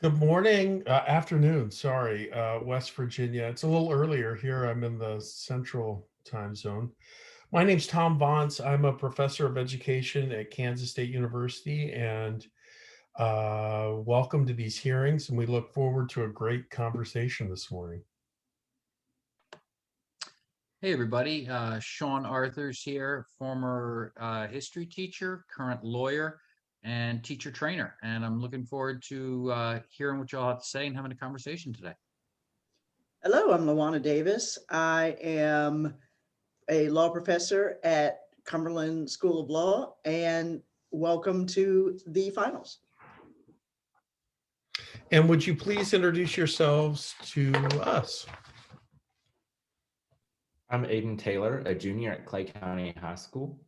Good morning, afternoon, sorry, West Virginia. It's a little earlier here. I'm in the central time zone. My name's Tom Vance. I'm a professor of education at Kansas State University, and welcome to these hearings. And we look forward to a great conversation this morning. Hey everybody, Sean Arthurs here, former history teacher, current lawyer, and teacher trainer. And I'm looking forward to hearing what y'all have to say and having a conversation today. Hello, I'm Lawana Davis. I am a law professor at Cumberland School of Law, and welcome to the finals. And would you please introduce yourselves to us? I'm Aiden Taylor, a junior at Clay County High School.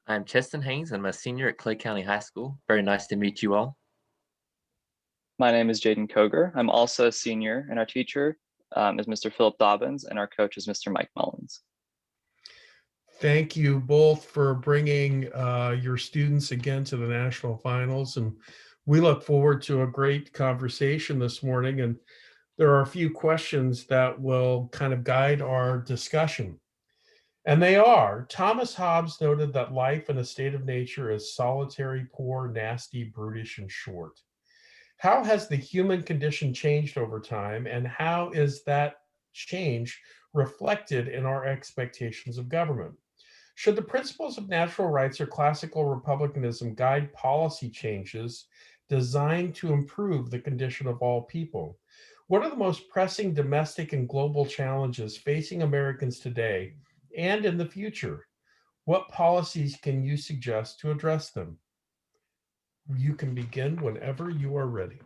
I'm Cheston Haynes. I'm a senior at Clay County High School. Very nice to meet you all. My name is Jaden Koger. I'm also a senior, and our teacher is Mr. Philip Dobbins, and our coach is Mr. Mike Mullins. Thank you both for bringing your students again to the national finals. And we look forward to a great conversation this morning. And there are a few questions that will kind of guide our discussion. And they are, Thomas Hobbes noted that life in a state of nature is solitary, poor, nasty, brutish, and short. How has the human condition changed over time, and how is that change reflected in our expectations of government? Should the principles of natural rights or classical republicanism guide policy changes designed to improve the condition of all people? What are the most pressing domestic and global challenges facing Americans today and in the future? What policies can you suggest to address them? You can begin whenever you are ready.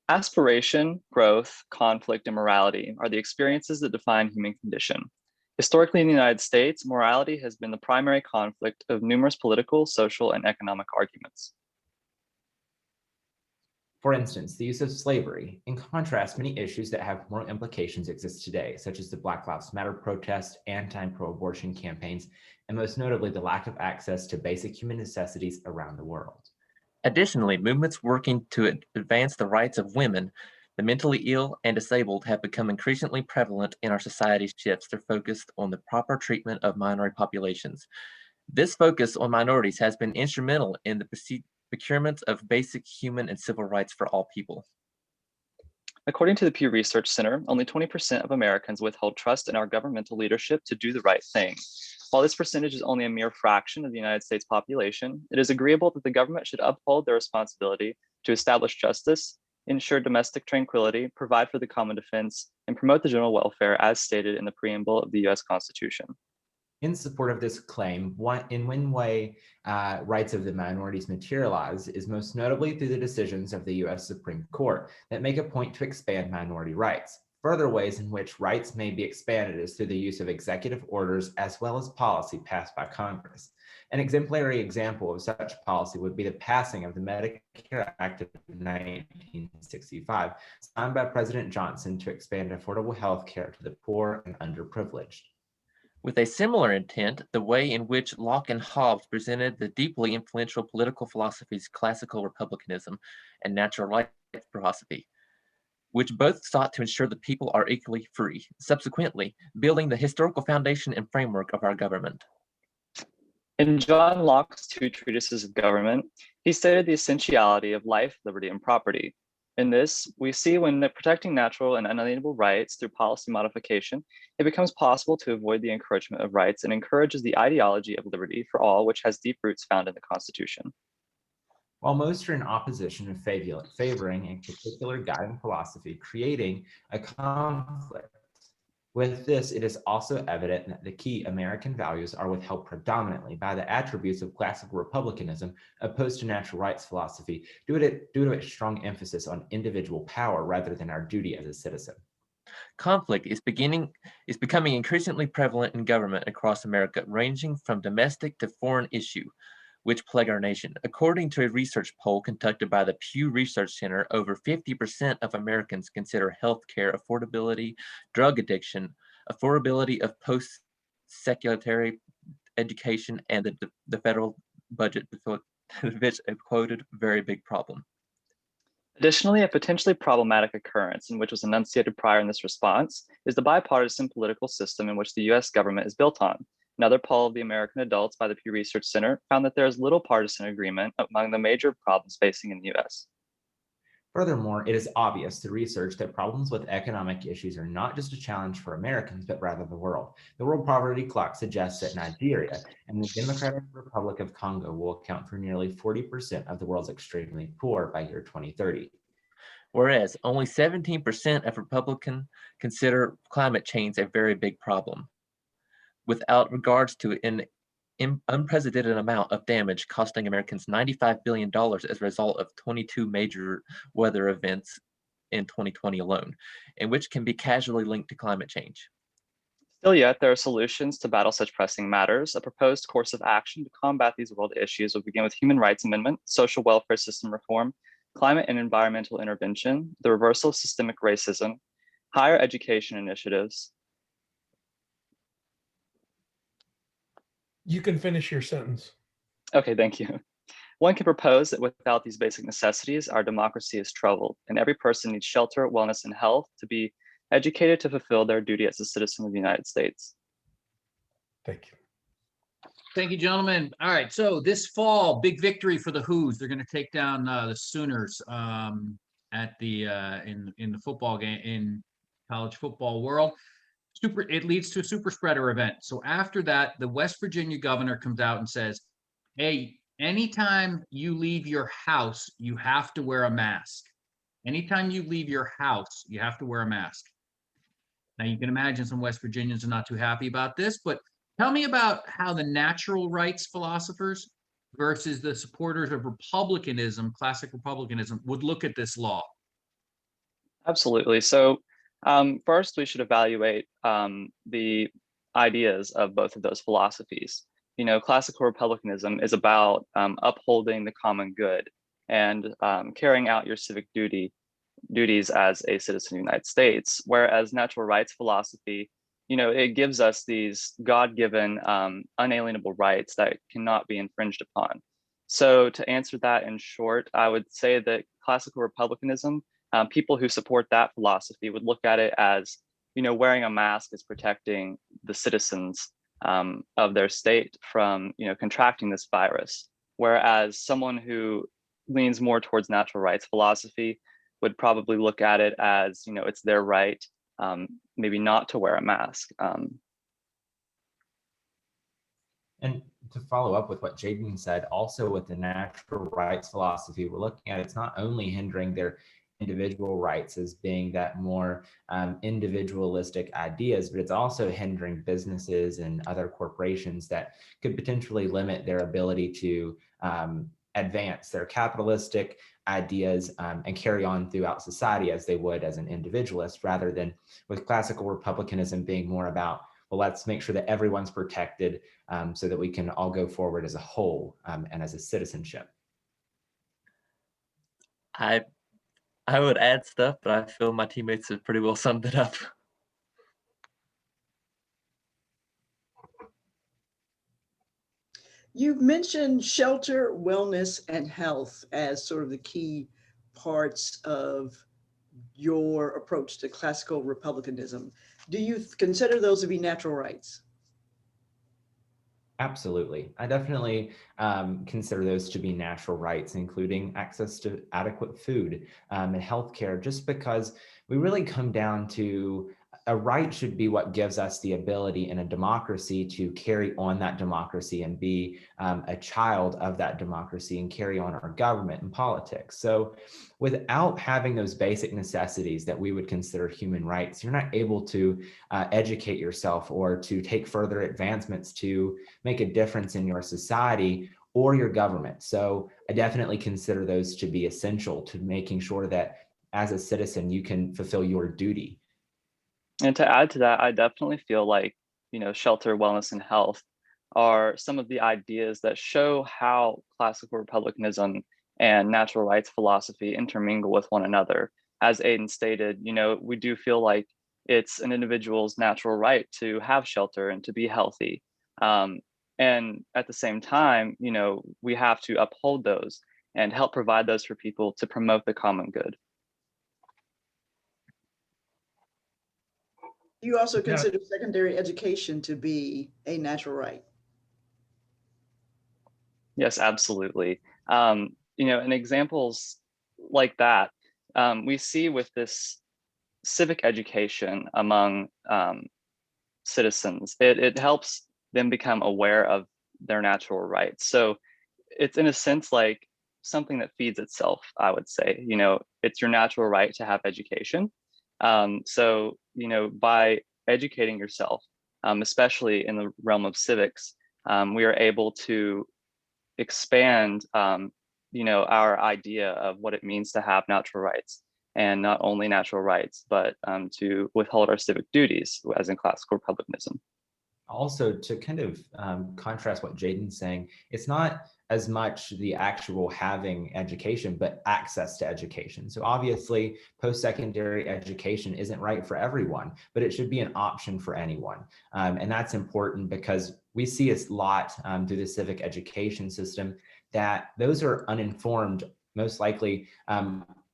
Aspiration, growth, conflict, and morality are the experiences that define human condition. Historically in the United States, morality has been the primary conflict of numerous political, social, and economic arguments. For instance, the use of slavery. In contrast, many issues that have moral implications exist today, such as the Black Lives Matter protests, anti-pro-abortion campaigns, and most notably, the lack of access to basic human necessities around the world. Additionally, movements working to advance the rights of women, the mentally ill, and disabled have become increasingly prevalent in our society's shifts their focus on the proper treatment of minority populations. This focus on minorities has been instrumental in the procurement of basic human and civil rights for all people. According to the Pew Research Center, only 20% of Americans withhold trust in our governmental leadership to do the right thing. While this percentage is only a mere fraction of the United States population, it is agreeable that the government should uphold their responsibility to establish justice, ensure domestic tranquility, provide for the common defense, and promote the general welfare as stated in the preamble of the US Constitution. In support of this claim, in one way rights of the minorities materialize is most notably through the decisions of the US Supreme Court that make a point to expand minority rights. Further ways in which rights may be expanded is through the use of executive orders as well as policy passed by Congress. An exemplary example of such policy would be the passing of the Medicare Act of 1965, signed by President Johnson to expand affordable health care to the poor and underprivileged. With a similar intent, the way in which Locke and Hobbes presented the deeply influential political philosophies classical republicanism and natural rights philosophy, which both sought to ensure the people are equally free, subsequently building the historical foundation and framework of our government. In John Locke's two treatises of government, he stated the essentiality of life, liberty, and property. In this, we see when protecting natural and unalienable rights through policy modification, it becomes possible to avoid the encroachment of rights and encourages the ideology of liberty for all, which has deep roots found in the Constitution. While most are in opposition of favoring a particular guiding philosophy, creating a conflict. With this, it is also evident that the key American values are withheld predominantly by the attributes of classical republicanism opposed to natural rights philosophy due to its strong emphasis on individual power rather than our duty as a citizen. Conflict is becoming increasingly prevalent in government across America, ranging from domestic to foreign issue, which plague our nation. According to a research poll conducted by the Pew Research Center, over 50% of Americans consider healthcare affordability, drug addiction, affordability of post-secondary education, and the federal budget, which a quoted very big problem. Additionally, a potentially problematic occurrence, and which was enunciated prior in this response, is the bipartisan political system in which the US government is built on. Another poll of the American adults by the Pew Research Center found that there is little partisan agreement among the major problems facing in the US. Furthermore, it is obvious through research that problems with economic issues are not just a challenge for Americans, but rather the world. The World Poverty Clock suggests that Nigeria and the Democratic Republic of Congo will account for nearly 40% of the world's extremely poor by year 2030. Whereas only 17% of Republicans consider climate change a very big problem, without regards to an unprecedented amount of damage costing Americans $95 billion as a result of 22 major weather events in 2020 alone, and which can be casually linked to climate change. Still yet, there are solutions to battle such pressing matters. A proposed course of action to combat these world issues will begin with human rights amendment, social welfare system reform, climate and environmental intervention, the reversal of systemic racism, higher education initiatives. You can finish your sentence. Okay, thank you. One can propose that without these basic necessities, our democracy is troubled, and every person needs shelter, wellness, and health to be educated to fulfill their duty as a citizen of the United States. Thank you. Thank you, gentlemen. All right, so this fall, big victory for the Who's. They're going to take down the Sooners at the in the football game in college football world. It leads to a super spreader event. So after that, the West Virginia governor comes out and says, "Hey, anytime you leave your house, you have to wear a mask. Anytime you leave your house, you have to wear a mask." Now you can imagine some West Virginians are not too happy about this, but tell me about how the natural rights philosophers versus the supporters of republicanism, classic republicanism, would look at this law. Absolutely. So first, we should evaluate the ideas of both of those philosophies. You know, classical republicanism is about upholding the common good and carrying out your civic duties as a citizen of the United States, whereas natural rights philosophy, you know, it gives us these God-given unalienable rights that cannot be infringed upon. So to answer that in short, I would say that classical republicanism, people who support that philosophy would look at it as, you know, wearing a mask is protecting the citizens of their state from, you know, contracting this virus. Whereas someone who leans more towards natural rights philosophy would probably look at it as, you know, it's their right maybe not to wear a mask. And to follow up with what Jaden said, also with the natural rights philosophy, we're looking at it's not only hindering their individual rights as being that more individualistic ideas, but it's also hindering businesses and other corporations that could potentially limit their ability to advance their capitalistic ideas and carry on throughout society as they would as an individualist, rather than with classical republicanism being more about, well, let's make sure that everyone's protected so that we can all go forward as a whole and as a citizenship. I would add stuff, but I feel my teammates have pretty well summed it up. You've mentioned shelter, wellness, and health as sort of the key parts of your approach to classical republicanism. Do you consider those to be natural rights? Absolutely. I definitely consider those to be natural rights, including access to adequate food and healthcare, just because we really come down to a right should be what gives us the ability in a democracy to carry on that democracy and be a child of that democracy and carry on our government and politics. So without having those basic necessities that we would consider human rights, you're not able to educate yourself or to take further advancements to make a difference in your society or your government. So I definitely consider those to be essential to making sure that as a citizen, you can fulfill your duty. And to add to that, I definitely feel like, you know, shelter, wellness, and health are some of the ideas that show how classical republicanism and natural rights philosophy intermingle with one another. As Aiden stated, you know, we do feel like it's an individual's natural right to have shelter and to be healthy. And at the same time, you know, we have to uphold those. and help provide those for people to promote the common good. You also Yeah. consider secondary education to be a natural right. Yes, absolutely. And examples like that, we see with this civic education among citizens. It helps them become aware of their natural rights. So it's in a sense like something that feeds itself, I would say. It's your natural right to have education. So by educating yourself, especially in the realm of civics, we are able to expand our idea of what it means to have natural rights, and not only natural rights, but to withhold our civic duties, as in classical republicanism. Also, to kind of contrast what Jaden's saying, it's not as much the actual having education, but access to education. So obviously, post-secondary education isn't right for everyone, but it should be an option for anyone. And that's important because we see a lot through the civic education system that those are uninformed, most likely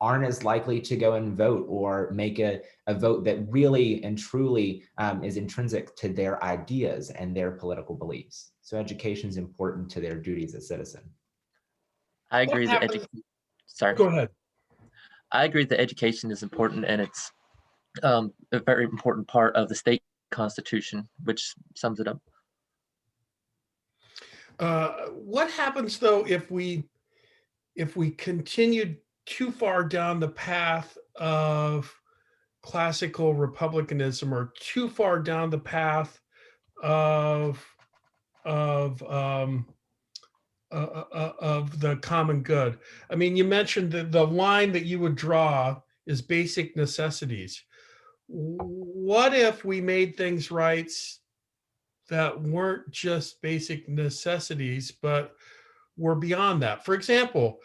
aren't as likely to go and vote or make a vote that really and truly is intrinsic to their ideas and their political beliefs. So education is important to their duties as citizen. I What agree that happens- sorry. Go ahead. I agree that education is important, and it's a very important part of the state constitution, which sums it up. What happens though if we continue too far down the path of classical republicanism, or too far down the path of the common good? I mean, you mentioned that the line that you would draw is basic necessities. What if we made things rights that weren't just basic necessities, but were beyond that? For example,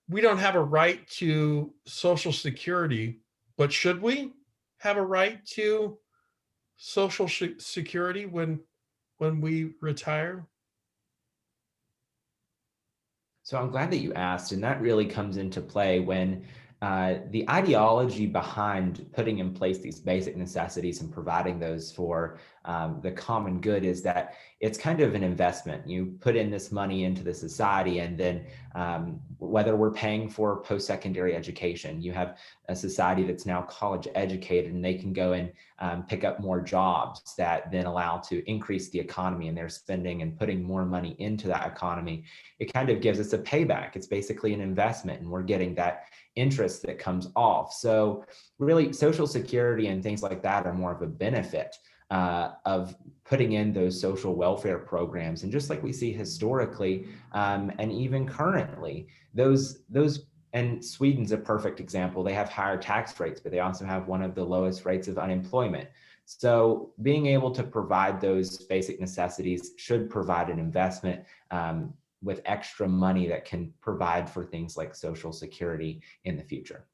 we don't have a right to Social Security, but should we have a right to Social Security when we retire? So I'm glad that you asked, and that really comes into play when the ideology behind putting in place these basic necessities and providing those for the common good is that it's kind of an investment. You put in this money into the society, and then whether we're paying for post-secondary education, you have a society that's now college educated, and they can go and pick up more jobs that then allow to increase the economy, and they're spending and putting more money into that economy. It kind of gives us a payback. It's basically an investment, and we're getting that interest that comes off. So really, Social Security and things like that are more of a benefit of putting in those social welfare programs. And just like we see historically and even currently, those and Sweden's a perfect example. They have higher tax rates, but they also have one of the lowest rates of unemployment. So being able to provide those basic necessities should provide an investment with extra money that can provide for things like Social Security in the future.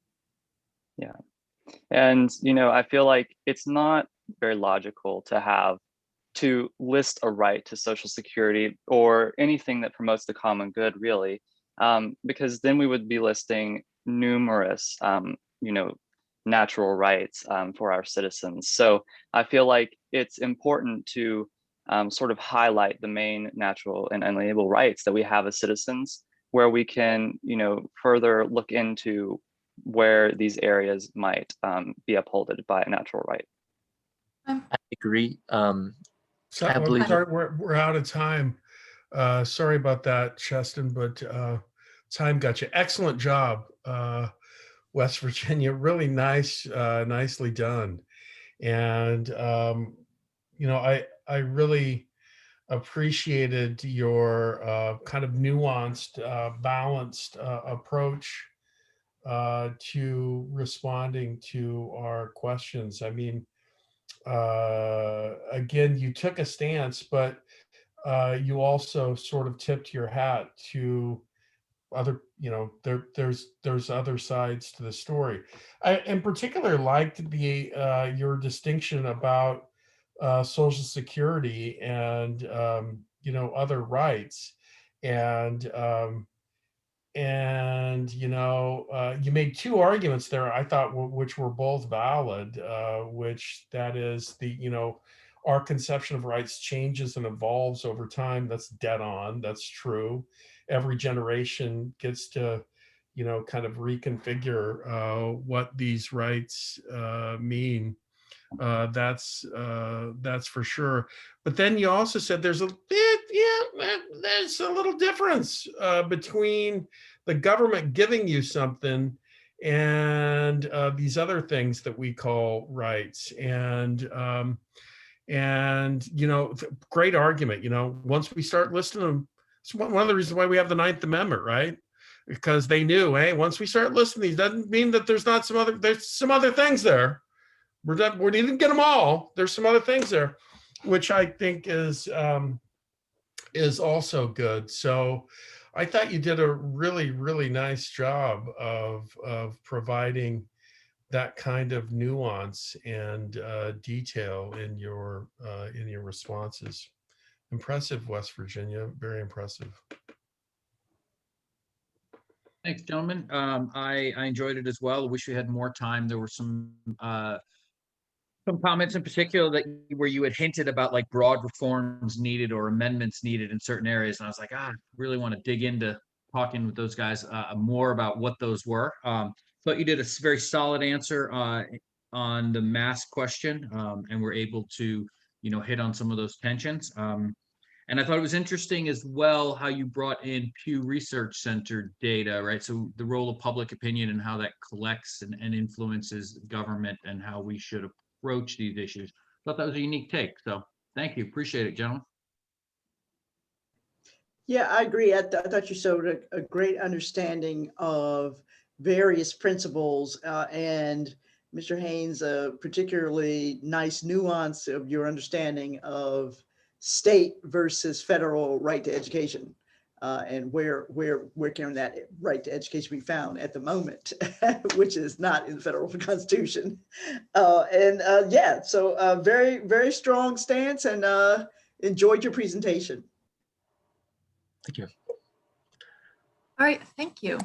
Yeah. And, I feel like it's not very logical to list a right to Social Security or anything that promotes the common good, really, because then we would be listing numerous, natural rights for our citizens. So I feel like it's important to sort of highlight the main natural and unalienable rights that we have as citizens, where we can, further look into where these areas might be upholded by a natural right. I agree. So, I I'm believe- sorry, we're out of time. Sorry about that, Cheston, but time got you. Excellent job, West Virginia. Really nice, nicely done. And I really appreciated your kind of nuanced, balanced approach to responding to our questions. I mean, again, you took a stance, but you also sort of tipped your hat to other, there's other sides to the story. I in particular liked your distinction about Social Security and other rights, and And, you know, you made two arguments there, I thought, which were both valid, which that is the, you know, our conception of rights changes and evolves over time. That's dead on. That's true. Every generation gets to, you know, kind of reconfigure what these rights mean. That's for sure. But then you also said there's a bit, yeah, there's a little difference between the government giving you something and these other things that we call rights. And you know, great argument. You know, once we start listing them, it's one of the reasons why we have the Ninth Amendment, right? Because they knew, hey, once we start listing these, doesn't mean that there's some other things there. We didn't get them all. There's some other things there, which I think is also good. So I thought you did a really, really nice job of providing that kind of nuance and detail in your responses. Impressive, West Virginia. Very impressive. Thanks, gentlemen. I enjoyed it as well. I wish we had more time. There were some comments in particular that where you had hinted about like broad reforms needed or amendments needed in certain areas. And I was like, I really want to dig into talking with those guys more about what those were. But you did a very solid answer on the mask question, and we're able to, you know, hit on some of those tensions. And I thought it was interesting as well how you brought in Pew Research Center data, right? So the role of public opinion and how that collects and influences government and how we should approach these issues. I thought that was a unique take. So thank you. Appreciate it, gentlemen. Yeah, I agree. I thought you showed a great understanding of various principles, and Mr. Haynes, a particularly nice nuance of your understanding of state versus federal right to education, and where can that right to education be found at the moment, which is not in the federal constitution. Yeah, so very, very strong stance, and enjoyed your presentation. Thank you. All right, thank you.